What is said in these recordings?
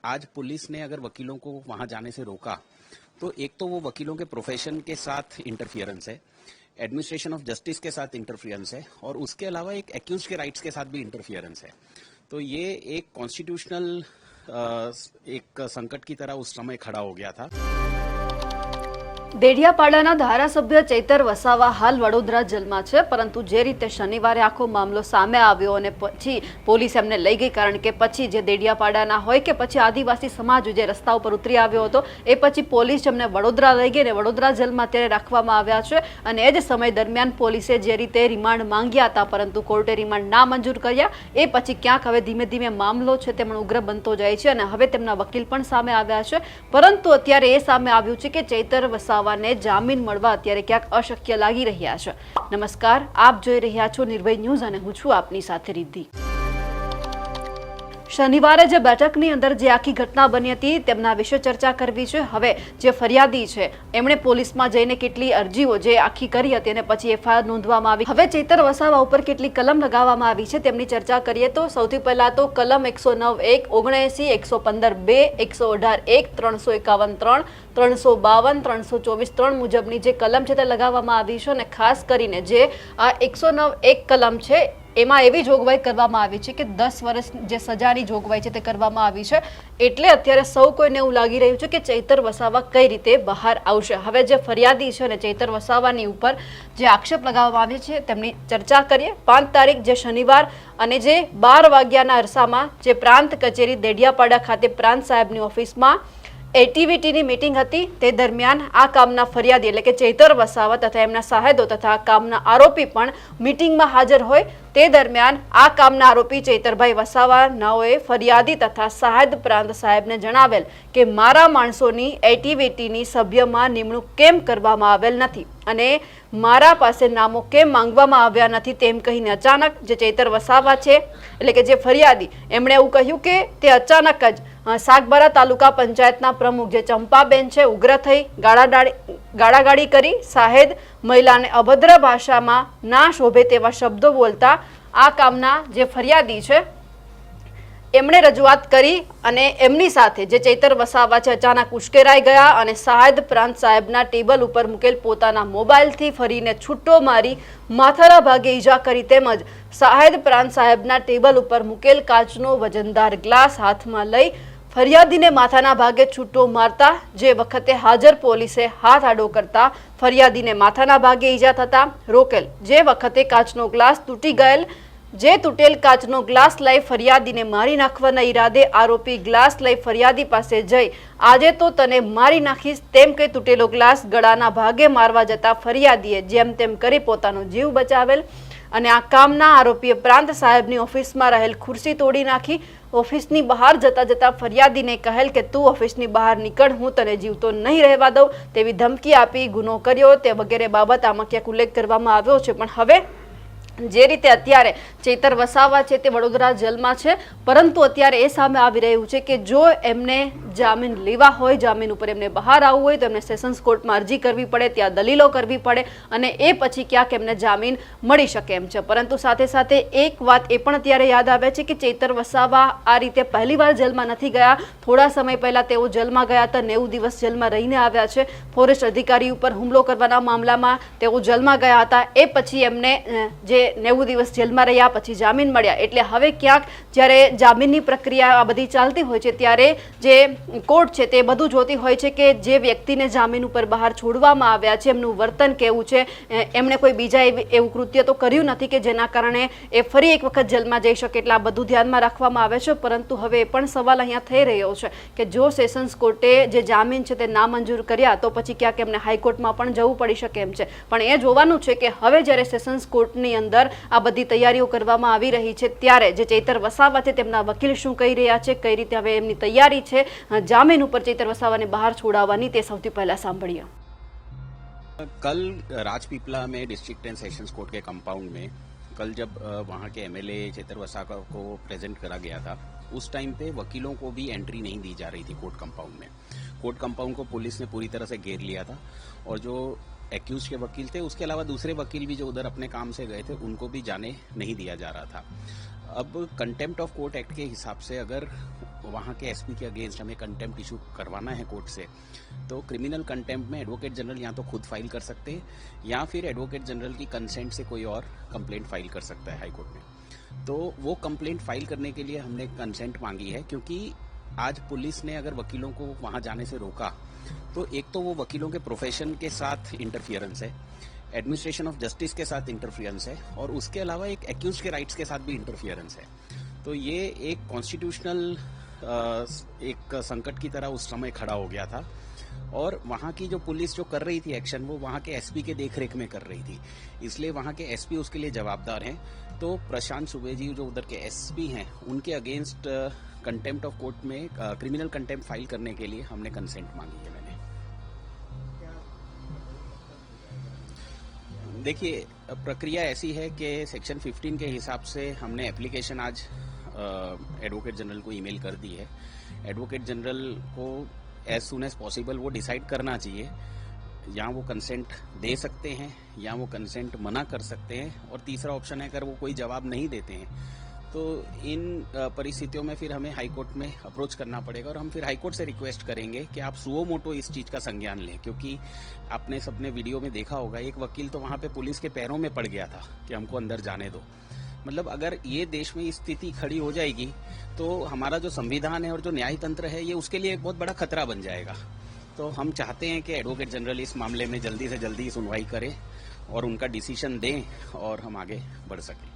आज पुलिस ने अगर वकीलों को वहां जाने से रोका तो एक तो वो वकीलों के प्रोफेशन के साथ इंटरफियरेंस है, एडमिनिस्ट्रेशन ऑफ जस्टिस के साथ इंटरफियरेंस है और उसके अलावा एक एक्यूज के राइट्स के साथ भी इंटरफियरेंस है। तो ये एक कॉन्स्टिट्यूशनल एक संकट की तरह उस समय खड़ा हो गया था। દેડિયાપાડાના ધારાસભ્ય ચૈતર વસાવા હાલ વડોદરા જેલમાં છે, પરંતુ જે રીતે શનિવારે આખો મામલો સામે આવ્યો અને પછી પોલીસ એમને લઈ ગઈ, કારણ કે પછી જે દેડિયાપાડાના હોય કે પછી આદિવાસી સમાજ જે રસ્તા ઉપર ઉતરી આવ્યો હતો એ પછી પોલીસ એમને વડોદરા લઈ ગઈ અને વડોદરા જેલમાં અત્યારે રાખવામાં આવ્યા છે। અને એ જ સમય દરમિયાન પોલીસે જે રીતે રિમાન્ડ માંગ્યા હતા પરંતુ કોર્ટે રિમાન્ડ ના મંજૂર કર્યા, એ પછી ક્યાંક હવે ધીમે ધીમે મામલો છે તે ઉગ્ર બનતો જાય છે અને હવે તેમના વકીલ પણ સામે આવ્યા છે। પરંતુ અત્યારે એ સામે આવ્યું છે કે ચૈતર વસાવા ने जामीन મળવા અત્યારે ક્યાંક અશક્ય લાગી રહ્યા છે। નમસ્કાર, આપ જોઈ રહ્યા છો નિર્ભય ન્યૂઝ અને હું છું આપની સાથે રિદ્ધિ। શનિવારે જે બેઠકની અંદર જે આખી ઘટના બની હતી તેમના વિશે ચર્ચા કરવી છે। હવે જે ફરિયાદી છે એમણે પોલીસમાં જઈને કેટલી અરજીઓ જે આખી કરી હતી અને પછી એફઆઈઆર નોંધવામાં આવી। હવે ચૈતર વસાવા ઉપર કેટલી કલમ લગાવવામાં આવી છે તેમની ચર્ચા કરીએ તો સૌથી પહેલા તો કલમ 109(1), 79, 115(2), 118(1), 351(3), 352, 324(3) મુજબની જે કલમ છે તે લગાવવામાં આવી છે અને ખાસ કરીને જે આ 109(1) કલમ છે એમાં એવી જોગવાઈ કરવામાં આવી છે કે 10 વર્ષ જે સજાની જોગવાઈ છે તે કરવામાં આવી છે। એટલે અત્યારે સૌ કોઈને એવું લાગી રહ્યું છે કે ચૈતર વસાવા કઈ રીતે બહાર આવશે। હવે જે ફરિયાદી છે અને ચૈતર વસાવાની ઉપર જે આક્ષેપ લગાવવામાં આવે છે તેમની ચર્ચા કરીએ। 5 તારીખ જે શનિવાર અને જે 12 વાગ્યાના અરસામાં જે પ્રાંત કચેરી દેડિયાપાડા ખાતે પ્રાંત સાહેબની ઓફિસમાં એટીવીટીની મીટિંગ હતી, તે દરમિયાન આ કામના ફરિયાદી એટલે કે ચૈતર વસાવા તથા એમના સાહેદો તથા કામના આરોપી પણ મીટિંગમાં હાજર હોય। તે દરમિયાન આ કામના આરોપી ચૈતરભાઈ વસાવા નાઓએ ફરિયાદી તથા સાહેદ પ્રાંત સાહેબને જણાવેલ કે મારા માણસોની એટીવીટીની સભ્યમાં નિમણૂક કેમ કરવામાં આવેલ નથી અને મારા પાસે નામો કેમ માંગવામાં આવ્યા નથી તેમ કહીને અચાનક જે ચૈતર વસાવા છે એટલે કે જે ફરિયાદી એમણે એવું કહ્યું કે તે અચાનક જ સાગબારા તાલુકા પંચાયતના પ્રમુખ જે ચંપાબેન છે ઉગ્ર થઈ ગાળાગાળી કરી સાહેદ મહિલાને અભદ્ર ભાષામાં ના શોભે તેવા શબ્દો બોલતા આ કામના જે ફરિયાદી છે એમણે રજૂઆત કરી અને એમની સાથે જે ચૈતર વસાવા છે અચાનક ઉશ્કેરાઈ ગયા અને સાહેદ પ્રાંત સાહેબના ટેબલ ઉપર મૂકેલ પોતાના મોબાઈલથી ફરીને છૂટો મારી માથાના ભાગે ઈજા કરી તેમજ સાહેદ પ્રાંત સાહેબના ટેબલ ઉપર મૂકેલ કાચનો વજનદાર ગ્લાસ હાથમાં લઈ ફરિયાદીને માથાના ભાગે છૂટો મારતા જે વખતે હાજર પોલીસે હાથ આડો કરતા ફરિયાદીને માથાના ભાગે ઈજા થતા રોકેલ। જે વખતે કાચનો ગ્લાસ તૂટી ગયેલ, જે તૂટેલ કાચનો ગ્લાસ લઈ ફરિયાદીને મારી નાખવાના ઈરાદે આરોપી ગ્લાસ લઈ ફરિયાદી પાસે જઈ આજે તો તને મારી નાખીશ તેમ કે તૂટેલો ગ્લાસ ગળાના ભાગે મારવા જતા ફરિયાદીએ જેમ તેમ કરી પોતાનો જીવ બચાવેલ અને આ કામના આરોપીએ પ્રાંત સાહેબની ઓફિસમાં રહેલ ખુરશી તોડી નાખી ઓફિસની બહાર જતા જતા ફરિયાદીને કહેલ કે તું ઓફિસની બહાર નીકળ, હું તને જીવતો નહીં રહેવા દઉં તેવી ધમકી આપી ગુનો કર્યો તે વગેરે બાબત આમાં ક્યાંક ઉલ્લેખ કરવામાં આવ્યો છે। પણ હવે જે રીતે અત્યારે ચૈતર વસાવા છે તે વડોદરા જેલમાં છે, પરંતુ અત્યારે એ સામે આવી રહ્યું છે કે જો એમને જામીન લેવા હોય, જામીન ઉપર એમને બહાર આવવું હોય તો એમને સેશન્સ કોર્ટમાં અરજી કરવી પડે, ત્યાં દલીલો કરવી પડે અને એ પછી ક્યાંક એમને જામીન મળી શકે એમ છે। પરંતુ સાથે સાથે એક વાત એ પણ અત્યારે યાદ આવે છે કે ચૈતર વસાવા આ રીતે પહેલીવાર જેલમાં નથી ગયા। થોડા સમય પહેલા તેઓ જેલમાં ગયા હતા, 90 દિવસ જેલમાં રહીને આવ્યા છે। ફોરેસ્ટ અધિકારી ઉપર હુમલો કરવાના મામલામાં તેઓ જેલમાં ગયા હતા, એ પછી એમને જે 90 દિવસ જેલમાં રહ્યા પછી જામીન મળ્યા। એટલે હવે ક્યાંક જ્યારે જામીનની પ્રક્રિયા આ બધી ચાલતી હોય છે ત્યારે જે કોર્ટ છે તે બધું જોતી હોય છે કે જે વ્યક્તિને જામીન ઉપર બહાર છોડવામાં આવ્યા છે એમનું વર્તન કેવું છે, એમણે કોઈ બીજા એવું કૃત્ય તો કર્યું નથી કે જેના કારણે એ ફરી એક વખત જેલમાં જઈ શકે, એટલે આ બધું ધ્યાનમાં રાખવામાં આવે છે। પરંતુ હવે એ પણ સવાલ અહીંયા થઈ રહ્યો છે કે જો સેશન્સ કોર્ટે જે જામીન છે તે નામંજૂર કર્યા તો પછી ક્યાંક એમને હાઈકોર્ટમાં પણ જવું પડી શકે એમ છે। પણ એ જોવાનું છે કે હવે જ્યારે સેશન્સ કોર્ટની અંદર આ બધી તૈયારીઓ કરવામાં આવી રહી છે ત્યારે જે ચૈતર વસાવા છે તેમના વકીલ શું કહી રહ્યા છે, કઈ રીતે હવે એમની તૈયારી છે જામીન ઉપર ચૈતર वसावा ने बाहर छोड़ावानी ते सौथी पहला सांभळीए। कल राजपीपला में डिस्ट्रिक्ट एंड सेशंस कोर्ट के कंपाउंड में कल जब वहां के एमएलए चैतर वसावा को प्रेजेंट करा गया था उस टाइम पे वकीलों को भी एंट्री नहीं दी जा रही थी कोर्ट कंपाउंड में। कोर्ट कंपाउंड को पुलिस ने पूरी तरह से घेर लिया था और जो एक्यूज के वकील थे उसके अलावा दूसरे वकील भी जो उधर अपने काम से गए थे उनको भी जाने नहीं दिया जा रहा था। अब कंटेम्प्ट ऑफ कोर्ट एक्ट के हिसाब से अगर वहाँ के एसपी के अगेंस्ट हमें कंटेम्प्ट इशू करवाना है कोर्ट से, तो क्रिमिनल कंटेम्प्ट में एडवोकेट जनरल या तो खुद फाइल कर सकते हैं या फिर एडवोकेट जनरल की कंसेंट से कोई और कंप्लेंट फाइल कर सकता है हाई कोर्ट में। तो वो कंप्लेंट फाइल करने के लिए हमने कंसेंट मांगी है, क्योंकि आज पुलिस ने अगर वकीलों को वहां जाने से रोका तो एक तो वो वकीलों के प्रोफेशन के साथ इंटरफियरेंस है, एडमिनिस्ट्रेशन ऑफ जस्टिस के साथ इंटरफियरेंस है, और उसके अलावा एक एक्यूज के राइट्स के साथ भी इंटरफियरेंस है। तो ये एक कॉन्स्टिट्यूशनल एक संकट की तरह उस समय खड़ा हो गया था, और वहाँ की जो पुलिस जो कर रही थी एक्शन, वो वहाँ के एसपी के देखरेख में कर रही थी, इसलिए वहाँ के एसपी उसके लिए जवाबदार हैं। तो प्रशांत सुबे जी जो उधर के एसपी हैं, उनके अगेंस्ट कंटेम्प्ट ऑफ कोर्ट में क्रिमिनल कंटेम्प्ट फाइल करने के लिए हमने कंसेंट मांगी है। मैंने देखिए, प्रक्रिया ऐसी है कि सेक्शन 15 के हिसाब से हमने एप्लीकेशन आज एडवोकेट जनरल को ईमेल कर दी है। एडवोकेट जनरल को एज सुन एज पॉसिबल वो डिसाइड करना चाहिए, या वो कंसेंट दे सकते हैं या वो कंसेंट मना कर सकते हैं, और तीसरा ऑप्शन है अगर वो कोई जवाब नहीं देते हैं तो इन परिस्थितियों में फिर हमें हाई कोर्ट में अप्रोच करना पड़ेगा, और हम फिर हाई कोर्ट से रिक्वेस्ट करेंगे कि आप सुओ मोटो इस चीज का संज्ञान लें। क्योंकि आपने सबने वीडियो में देखा होगा, एक वकील तो वहां पे पुलिस के पैरों में पड़ गया था कि हमको अंदर जाने दो। मतलब अगर ये देश में स्थिति खड़ी हो जाएगी तो हमारा जो संविधान है और जो न्याय तंत्र है, ये उसके लिए एक बहुत बड़ा खतरा बन जाएगा। तो हम चाहते हैं कि एडवोकेट जनरल इस मामले में जल्दी से जल्दी सुनवाई करें और उनका डिसीजन दें और हम आगे बढ़ सकें।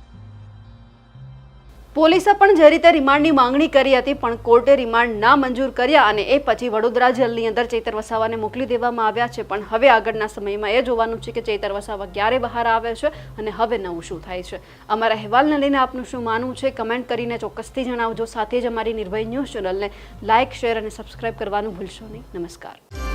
પોલીસે પણ જે રીતે રિમાન્ડની માંગણી કરી હતી પણ કોર્ટે રિમાન્ડ ના મંજૂર કર્યા અને એ પછી વડોદરા જેલની અંદર ચૈતર વસાવાને મોકલી દેવામાં આવ્યા છે। પણ હવે આગળના સમયમાં એ જોવાનું છે કે ચૈતર વસાવા ક્યારે બહાર આવે છે અને હવે નવું શું થાય છે। અમારા અહેવાલને લઈને આપનું શું માનવું છે કમેન્ટ કરીને ચોક્કસથી જણાવજો। સાથે જ અમારી નિર્ભય ન્યૂઝ ચેનલને લાઇક, શેર અને સબસ્ક્રાઇબ કરવાનું ભૂલશો નહીં। નમસ્કાર।